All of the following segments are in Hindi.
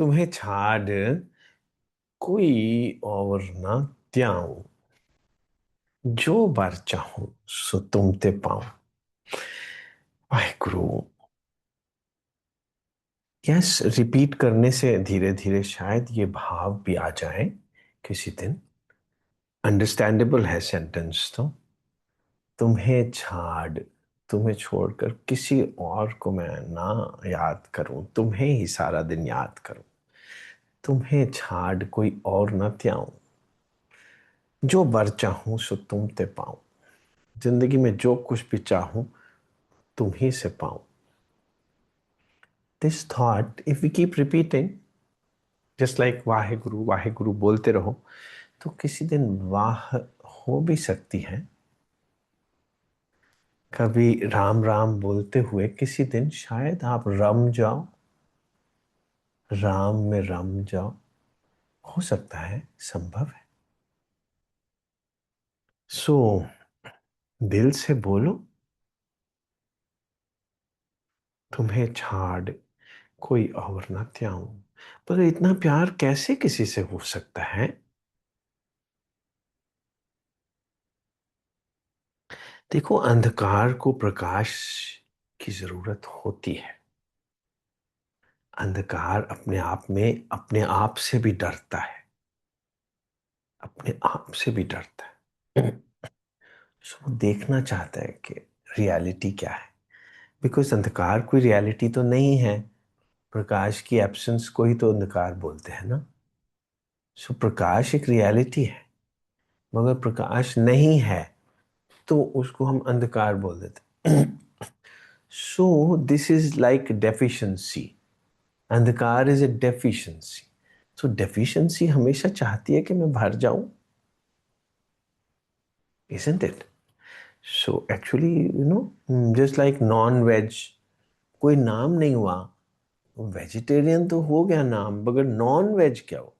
तुम्हें छाड़ कोई और ना त्याऊं, जो बार चाहूं सो तुम ते पाऊं। वाहेगुरु। यस, रिपीट करने से धीरे धीरे शायद ये भाव भी आ जाए किसी दिन। अंडरस्टैंडेबल है सेंटेंस तो। तुम्हें छाड़, तुम्हें छोड़कर किसी और को मैं ना याद करूं, तुम्हें ही सारा दिन याद करूं। तुम्हें छाड़ कोई और न त्याऊं, जो वर चाहूं सो तुम ते पाऊं। जिंदगी में जो कुछ भी चाहूं तुम ही से पाऊं। This thought if we keep repeating, just like Waheguru बोलते रहो, तो किसी दिन वाह हो भी सकती है। कभी राम राम बोलते हुए किसी दिन शायद आप रम जाओ, राम में रम जाओ। हो सकता है, संभव है। सो दिल से बोलो, तुम्हें छाड़ कोई और ना त्याऊं। पर इतना प्यार कैसे किसी से हो सकता है? देखो, अंधकार को प्रकाश की जरूरत होती है। अंधकार अपने आप में अपने आप से भी डरता है, अपने आप से भी डरता है। सो वो देखना चाहता है कि रियलिटी क्या है। बिकॉज अंधकार कोई रियलिटी तो नहीं है। प्रकाश की एब्सेंस को ही तो अंधकार बोलते हैं ना। सो प्रकाश एक रियलिटी है, मगर प्रकाश नहीं है तो उसको हम अंधकार बोल देते। So this is like deficiency. अंधकार is a deficiency. So deficiency हमेशा चाहती है कि मैं भर जाऊं, isn't it? So actually, just like non veg, कोई नाम नहीं हुआ। वेजिटेरियन तो हो गया नाम, मगर नॉन वेज क्या हो?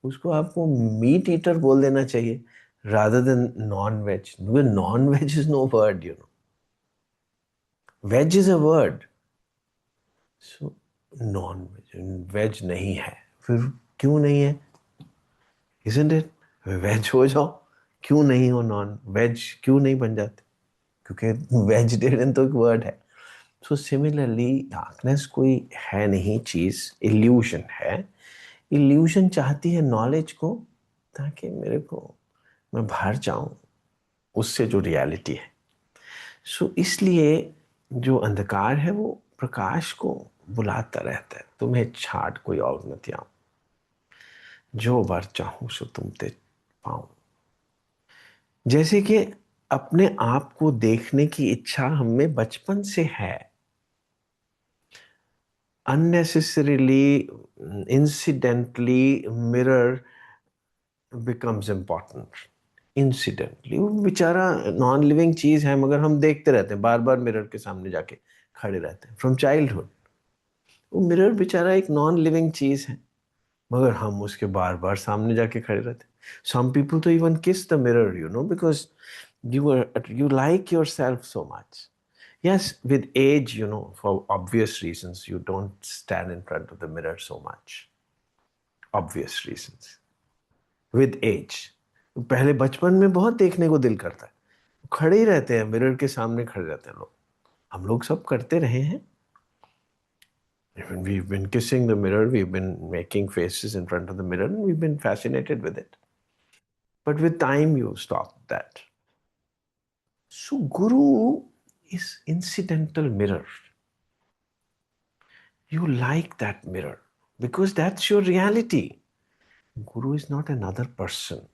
उसको आपको मीट ईटर बोल देना चाहिए rather than non veg, because non veg is no word, veg is a word. So non veg, veg नहीं है। फिर क्यों नहीं है? Isn't it? वेज हो जाओ। क्यों नहीं हो नॉन वेज? क्यों नहीं बन जाते? क्योंकि वेजिटेरियन तो एक वर्ड है। सो सिमिलरली डार्कनेस कोई है नहीं चीज, इल्यूशन है। इल्यूशन चाहती है नॉलेज को, ताकि मेरे को मैं बाहर जाऊं उससे जो रियलिटी है। सो इसलिए जो अंधकार है वो प्रकाश को बुलाता रहता है, तुम्हें छाड़ कोई और न त्याऊं, जो वर चाहूं सो तुम ते पाऊं। जैसे कि अपने आप को देखने की इच्छा हमें बचपन से है। Unnecessarily, incidentally mirror becomes important. Incidentally वो बेचारा नॉन लिविंग चीज है, मगर हम देखते रहते हैं, बार बार मिरर के सामने जाके खड़े रहते हैं फ्रॉम चाइल्डहुड। वो मिरर बेचारा एक नॉन लिविंग चीज है, मगर हम उसके बार बार सामने जाके खड़े रहते हैं। सम पीपल तो इवन किस the mirror, because you like yourself so much. Yes, with age, for obvious reasons, you don't stand in front of the mirror so much. Obvious reasons. With age. पहले बचपन में बहुत देखने को दिल करता है, खड़े ही रहते हैं मिरर के सामने, खड़े रहते हैं लोग। हम लोग सब करते रहे हैं। Even we've been kissing the mirror, we've been making faces in front of the mirror, and we've been fascinated with it. But with time, you stop that. So, Guru is incidental mirror. You like that mirror because that's your reality. Guru is not another person.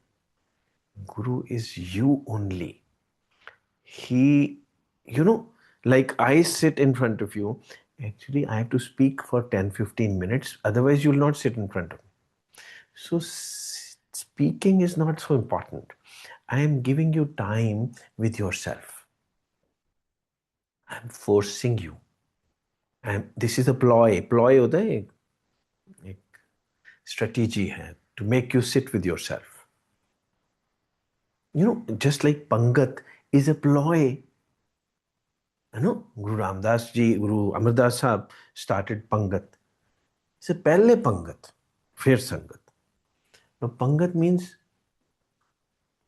Guru is you only. He, you know, like I sit in front of you. Actually, I have to speak for 10-15 minutes. Otherwise, you'll not sit in front of me. So, speaking is not so important. I am giving you time with yourself. I'm forcing you. This is a ploy. Ploy होता है एक strategy है to make you sit with yourself. Just like Pangat is a ploy. Guru Ramdas ji, Guru Amardas Sahib started Pangat. इससे पहले पंगत, फिर संगत। तो पंगत means,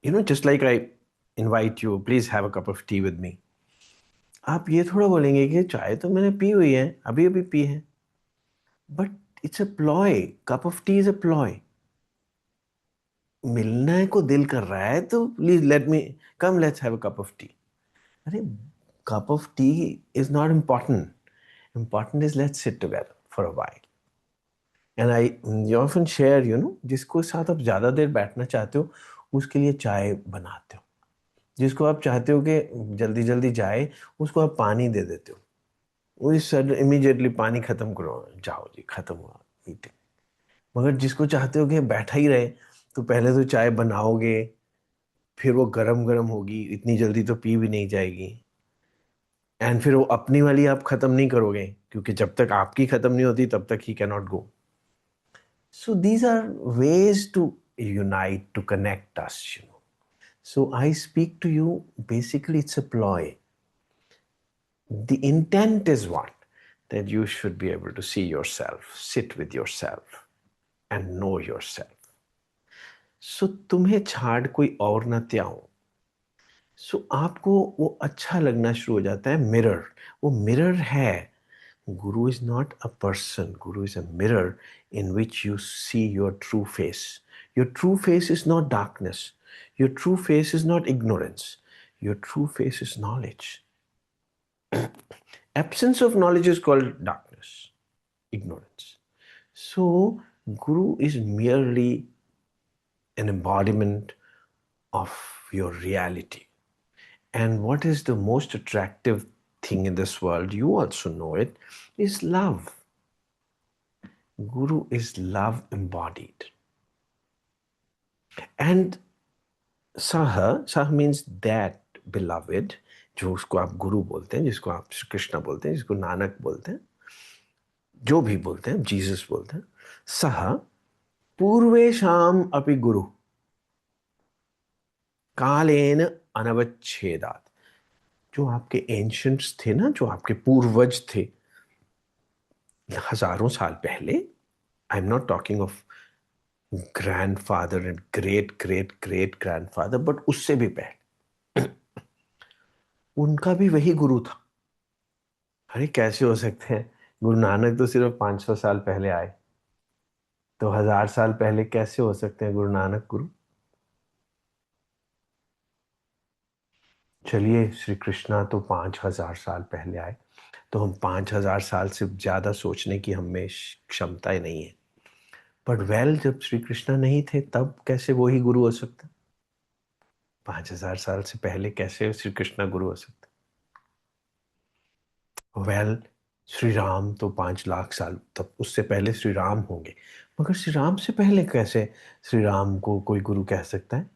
just like I invite you, please have a cup of T with me. आप ये थोड़ा बोलेंगे कि चाय तो मैंने पी हुई है, अभी अभी पी है, but it's a ploy. Cup of tea is a ploy. मिलने को दिल कर रहा है तो please let me come, let's have a cup of tea. अरे, cup of tea is not important, important is let's sit together for a while. And I you often share, जिसको साथ आप ज्यादा देर बैठना चाहते हो उसके लिए चाय बनाते हो। जिसको आप चाहते हो कि जल्दी जल्दी जाए, उसको आप पानी दे देते हो। वो सर इमीडिएटली पानी खत्म करो, जाओ जी खत्म हुआ मीटिंग। मगर जिसको चाहते हो कि बैठा ही रहे, तो पहले तो चाय बनाओगे, फिर वो गरम गरम होगी, इतनी जल्दी तो पी भी नहीं जाएगी। एंड फिर वो अपनी वाली आप खत्म नहीं करोगे, क्योंकि जब तक आपकी खत्म नहीं होती तब तक ही can not go. So these are ways to unite, to connect us. So I speak to you, basically it's a ploy. The intent is what? That you should be able to see yourself, sit with yourself and know yourself. So तुम्हें छाड़ कोई और ना त्याओ। सो आपको वो अच्छा लगना शुरू हो जाता है। मिरर, वो मिरर है। Guru is not a person. Guru is a mirror in which you see your true face. Your true face is not darkness. Your true face is not ignorance. Your true face is knowledge. Absence of knowledge is called darkness, ignorance. So, Guru is merely an embodiment of your reality. And what is the most attractive thing in this world, you also know it, is love. Guru is love embodied. And Sah means that beloved, जो उसको आप गुरु बोलते हैं, जिसको आप श्री कृष्ण बोलते हैं, जिसको नानक बोलते हैं, जो भी बोलते हैं, जीसस बोलते हैं, सह पूर्वेशाम अपि गुरु कालेन अनवच्छेदात। जो आपके एंशंट्स थे ना, जो आपके पूर्वज थे हजारों साल पहले, I am not talking of grandfather and great great great grandfather, but उससे भी पहले उनका भी वही गुरु था। अरे कैसे हो सकते हैं? गुरु नानक तो सिर्फ 500 साल पहले आए, तो 1000 साल पहले कैसे हो सकते हैं गुरु नानक गुरु? चलिए, श्री कृष्णा तो 5000 साल पहले आए, तो हम 5000 साल से ज्यादा सोचने की हमें क्षमता ही नहीं है। बट वेल, जब श्री कृष्णा नहीं थे तब कैसे वो ही गुरु हो सकते? 5000 साल से पहले कैसे श्री कृष्णा गुरु हो सकते? वेल, श्री राम तो 5 लाख साल, तब उससे पहले श्री राम होंगे। मगर श्री राम से पहले कैसे श्री राम को कोई गुरु कह सकता है?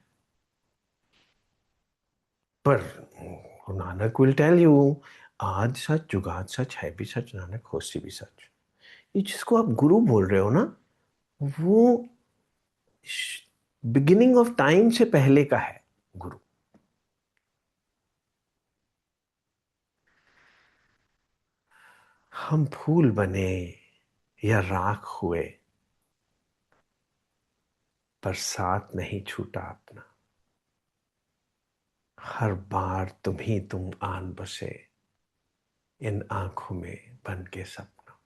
पर Guru Nanak will tell you, आज सच जुगाद सच, है भी सच, नानक होसी भी सच। ये जिसको आप गुरु बोल रहे हो ना, वो बिगिनिंग ऑफ टाइम से पहले का है गुरु। हम फूल बने या राख हुए, पर साथ नहीं छूटा अपना। हर बार तुम आन बसे इन आंखों में बन के सपना।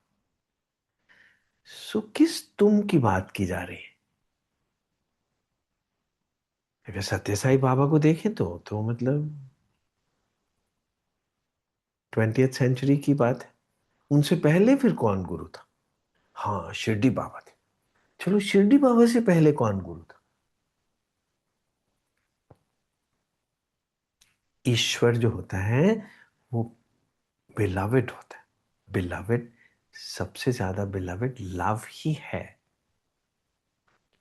सो किस तुम की बात की जा रही है? अगर सत्य साई बाबा को देखें तो मतलब 20th सेंचुरी की बात है। उनसे पहले फिर कौन गुरु था? हाँ, शिरडी बाबा थे। चलो, शिरडी बाबा से पहले कौन गुरु था? ईश्वर जो होता है वो बिलवेड होता है। बिलवेड, सबसे ज्यादा बिलवेड लव ही है।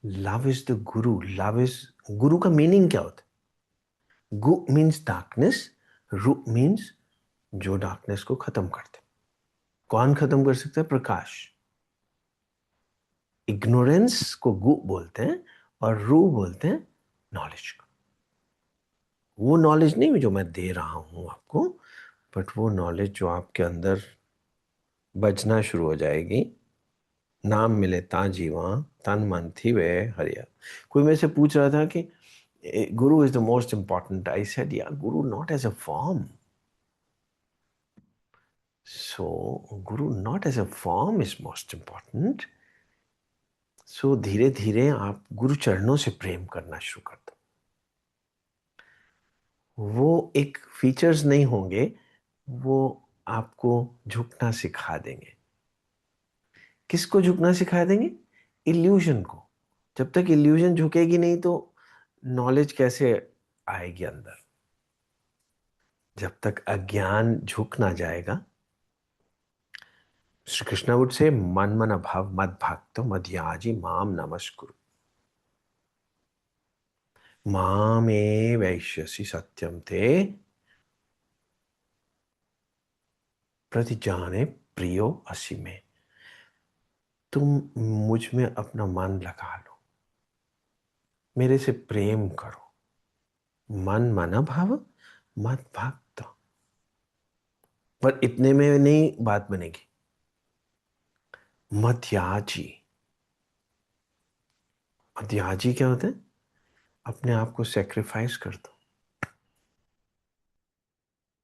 Love is the Guru. Love is, गुरु का मीनिंग क्या होता है? गु मीन्स डार्कनेस, रु मीन्स जो डार्कनेस को खत्म करते। कौन खत्म कर सकता है? प्रकाश। इग्नोरेंस को गु बोलते हैं और रू बोलते हैं नॉलेज को। वो नॉलेज नहीं जो मैं दे रहा हूं आपको, बट वो नॉलेज जो आपके अंदर बजना शुरू हो जाएगी, नाम मिले ता जीवा, तन मन थी वे हरिया। कोई मेरे से पूछ रहा था कि Guru is the most important. I said, yeah, Guru not as a form. So, Guru not as a form is most important. So, धीरे धीरे आप गुरु चरणों से प्रेम करना शुरू कर दो। वो एक फीचर्स नहीं होंगे, वो आपको झुकना सिखा देंगे। किसको झुकना सिखा देंगे? इल्यूजन को। जब तक इल्यूजन झुकेगी नहीं तो नॉलेज कैसे आएगी अंदर? जब तक अज्ञान झुक ना जाएगा। श्री कृष्ण would say, मन मन अभाव मद भक्तो मध्याजी माम नमस्कुरु। मामे वैश्यसि सत्यम ते प्रतिजाने प्रियो असि में। तुम मुझ में अपना मन लगा लो, मेरे से प्रेम करो। मन मन भाव मद भक्त। पर इतने में नहीं बात बनेगी। मध्याजी। मध्याजी क्या होता है? अपने आप को सेक्रीफाइस कर दो,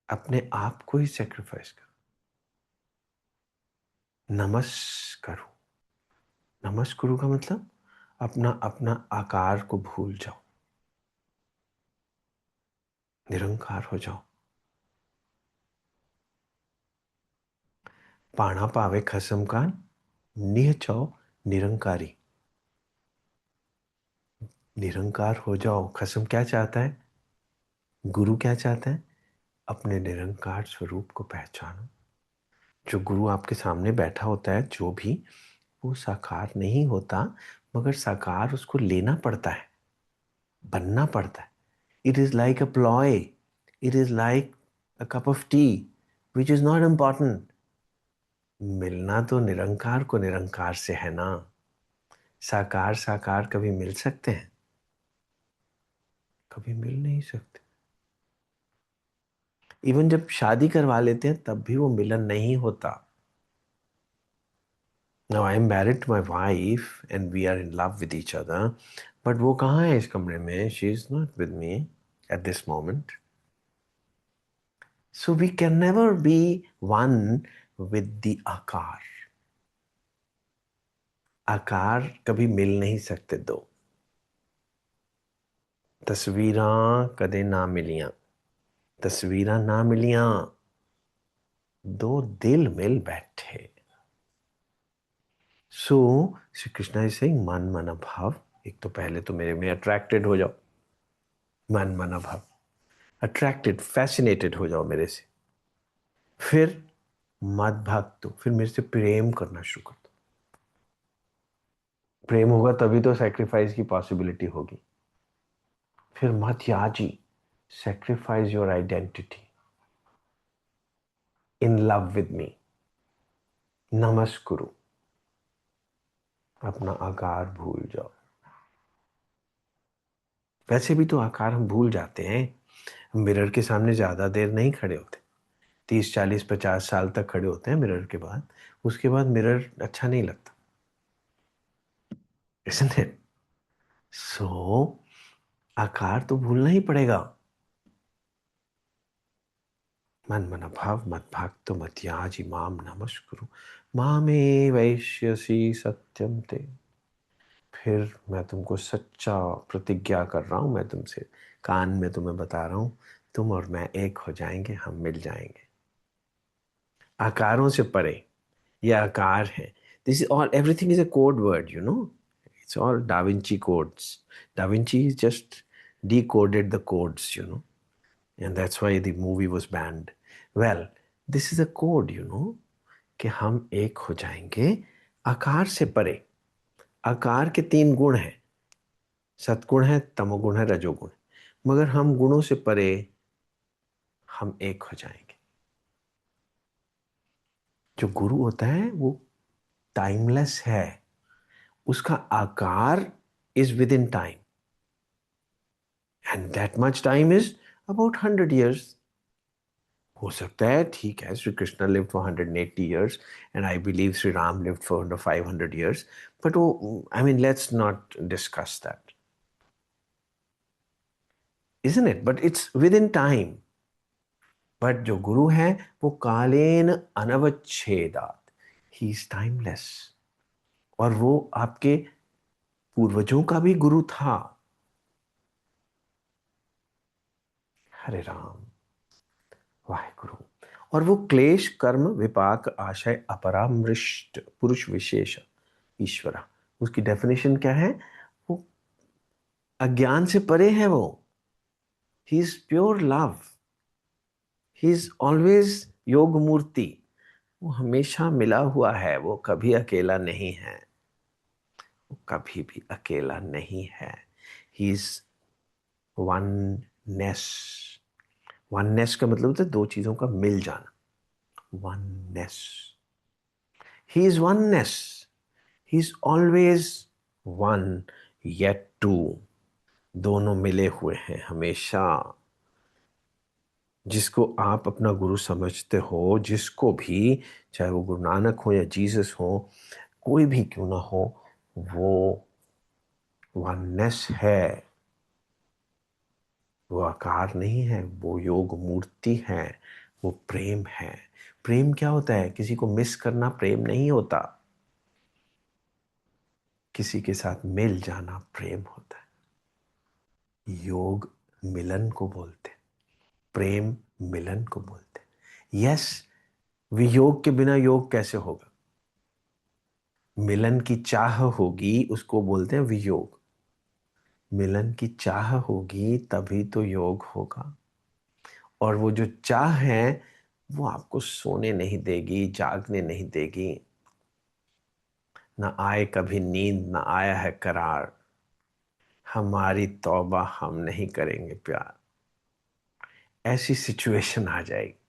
अपने आप को ही सेक्रीफाइस करो। नमस्करो। नमस्कुरु का मतलब अपना अपना आकार को भूल जाओ, निरंकार हो जाओ। पाणा पावे खसम का निह चौ निरंकारी। निरंकार हो जाओ। खसम क्या चाहता है? गुरु क्या चाहता है? अपने निरंकार स्वरूप को पहचानो। जो गुरु आपके सामने बैठा होता है, जो भी, वो साकार नहीं होता, मगर साकार उसको लेना पड़ता है, बनना पड़ता है। It is like a ploy, it is like a cup of T which is not important. मिलना तो निरंकार को निरंकार से है ना। साकार साकार कभी मिल सकते हैं? कभी मिल नहीं सकते। इवन जब शादी करवा लेते हैं तब भी वो मिलन नहीं होता। Now I am married to my wife and we are in love with each other, but वो कहाँ है इस कमरे में? She is not with me at this moment. So we can never be one with the आकार। आकार कभी मिल नहीं सकते दो। तस्वीरां कदे ना मिलियां। तस्वीरां ना मिलियां, दो दिल मिल बैठे। सो श्री कृष्णा इज सेइंग मन मन भाव। एक तो पहले तो मेरे में अट्रैक्टेड हो जाओ, मन मन भाव, अट्रैक्टेड फैसिनेटेड हो जाओ मेरे से। फिर मद भक्त, फिर मेरे से प्रेम करना शुरू कर दो। प्रेम होगा तभी तो सैक्रिफाइस की पॉसिबिलिटी होगी। फिर मत याजी, sacrifice your identity in love with me. नमस्कुरु, अपना आकार भूल जाओ। वैसे भी तो आकार हम भूल जाते हैं। मिरर के सामने ज्यादा देर नहीं खड़े होते। 30 40 50 साल तक खड़े होते हैं मिरर के बाद। उसके बाद मिरर अच्छा नहीं लगता, isn't it? सो आकार तो भूलना ही पड़ेगा। मन मन भाव मत भाग तो मत याज इमाम नमस्कुरु। मामे वैश्यसी सत्यम ते। फिर मैं तुमको सच्चा प्रतिज्ञा कर रहा हूं, मैं तुमसे कान में तुम्हें बता रहा हूं, तुम और मैं एक हो जाएंगे, हम मिल जाएंगे। आकारों से परे ये आकार है। This is all, everything is a code word, you know. It's all da Vinci codes. Da Vinci just decoded the codes, you know, and that's why the movie was banned. Well, this is a code, you know, कि हम एक हो जाएंगे आकार से परे। आकार के 3 गुण हैं, सतगुण है, तमोगुण है, रजोगुण है। मगर हम गुणों से परे हम एक हो जाएंगे। जो गुरु होता है वो टाइमलेस है। उसका आकार is within time, and that much time is about 100 years। हो सकता है, ठीक है, Shri Krishna lived for 180 years and I believe Shri Ram lived for 500 years, but वो, I mean, let's not discuss that, isn't it? But it's within time. But जो गुरु है वो कालेन अनवच्छेदात, ही इज टाइमलेस। और वो आपके पूर्वजों का भी गुरु था। हरे राम, वाहेगुरु। और वो क्लेश कर्म विपाक आशय अपरामृष्ट पुरुष विशेष ईश्वरा, उसकी डेफिनेशन क्या है? वो अज्ञान से परे है, वो, he is pure love, he is always योग मूर्ति, वो हमेशा मिला हुआ है, वो कभी अकेला नहीं है, वो कभी भी अकेला नहीं है। ही इज वननेस। वननेस का मतलब होता है दो चीजों का मिल जाना, oneness. He is oneness, he is always one yet two, दोनों मिले हुए हैं हमेशा। जिसको आप अपना गुरु समझते हो, जिसको भी, चाहे वो गुरु नानक हो या जीसस हो, कोई भी क्यों ना हो, वो वननेस है, वो आकार नहीं है, वो योग मूर्ति है, वो प्रेम है। प्रेम क्या होता है? किसी को मिस करना प्रेम नहीं होता, किसी के साथ मिल जाना प्रेम होता है। योग मिलन को बोलते हैं, प्रेम मिलन को बोलते हैं। यस, वियोग के बिना योग कैसे होगा? मिलन की चाह होगी, उसको बोलते हैं वियोग। मिलन की चाह होगी तभी तो योग होगा। और वो जो चाह है वो आपको सोने नहीं देगी, जागने नहीं देगी। ना आए कभी नींद, ना आया है करार, हमारी तौबा हम नहीं करेंगे प्यार। ऐसी सिचुएशन आ जाएगी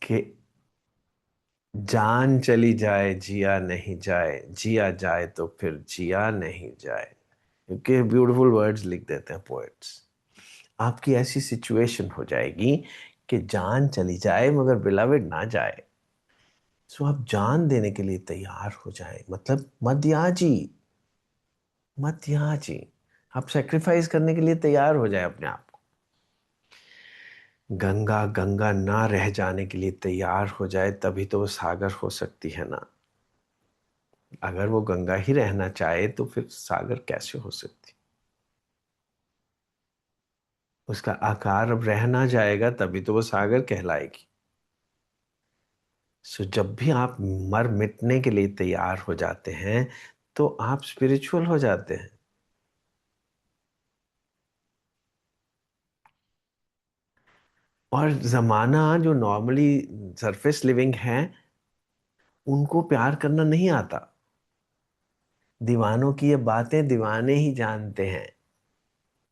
कि जान चली जाए जिया नहीं जाए, जिया जाए तो फिर जिया नहीं जाए। क्योंकि ब्यूटीफुल वर्ड्स लिख देते हैं पोएट्स। आपकी ऐसी सिचुएशन हो जाएगी कि जान चली जाए मगर बिलवेड ना जाए। सो आप जान देने के लिए तैयार हो जाए, मतलब मध्याजी, मध्याजी। आप सेक्रीफाइस करने के लिए तैयार हो जाए अपने आप को। गंगा गंगा ना रह जाने के लिए तैयार हो जाए, तभी तो वो सागर हो सकती है ना। अगर वो गंगा ही रहना चाहे तो फिर सागर कैसे हो सकती? उसका आकार अब रह ना जाएगा तभी तो वो सागर कहलाएगी। सो जब भी आप मर मिटने के लिए तैयार हो जाते हैं तो आप स्पिरिचुअल हो जाते हैं। और जमाना जो नॉर्मली सरफेस लिविंग है, उनको प्यार करना नहीं आता। दीवानों की ये बातें दीवाने ही जानते हैं,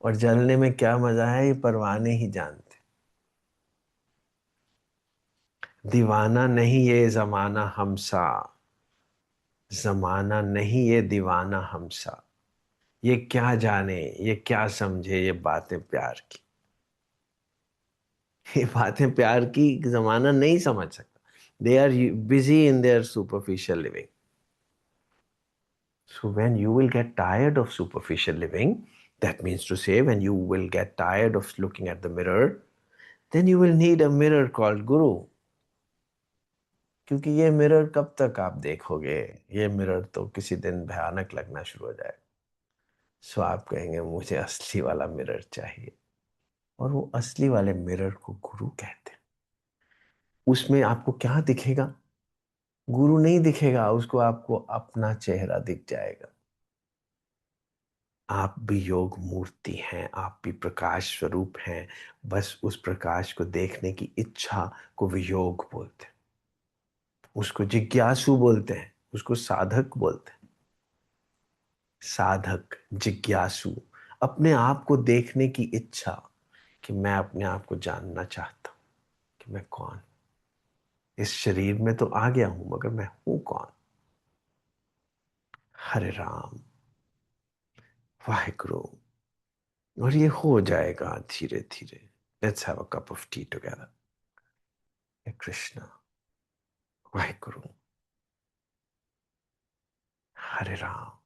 और जलने में क्या मजा है ये परवाने ही जानते। दीवाना नहीं ये जमाना हमसा, जमाना नहीं ये दीवाना हमसा। ये क्या जाने, ये क्या समझे ये बातें प्यार की। ये बातें प्यार की जमाना नहीं समझ सकता। They are busy in their superficial living. So when you will get tired of superficial living, that means to say, when you will get tired of looking at the mirror, then you will need a mirror called Guru. क्योंकि ये मिरर कब तक आप देखोगे? ये मिरर तो किसी दिन भयानक लगना शुरू हो जाएगा। सो आप कहेंगे मुझे असली वाला मिरर चाहिए। और वो असली वाले मिरर को गुरु कहते हैं। उसमें आपको क्या दिखेगा? गुरु नहीं दिखेगा, उसको आपको अपना चेहरा दिख जाएगा। आप भी योग मूर्ति हैं, आप भी प्रकाश स्वरूप हैं। बस उस प्रकाश को देखने की इच्छा को वियोग बोलते हैं, उसको जिज्ञासु बोलते हैं, उसको साधक बोलते हैं। साधक, जिज्ञासु, अपने आप को देखने की इच्छा, कि मैं अपने आप को जानना चाहता हूं कि मैं कौन। इस शरीर में तो आ गया हूं मगर मैं हूं कौन? हरे राम, वाहेगुरु। और ये हो जाएगा धीरे धीरे। Let's have a cup of tea together. Krishna, Waheguru, Hare Ram,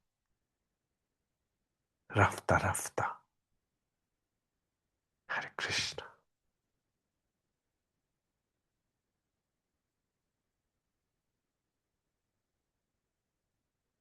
रफ्ता रफ्ता, हरे कृष्णा।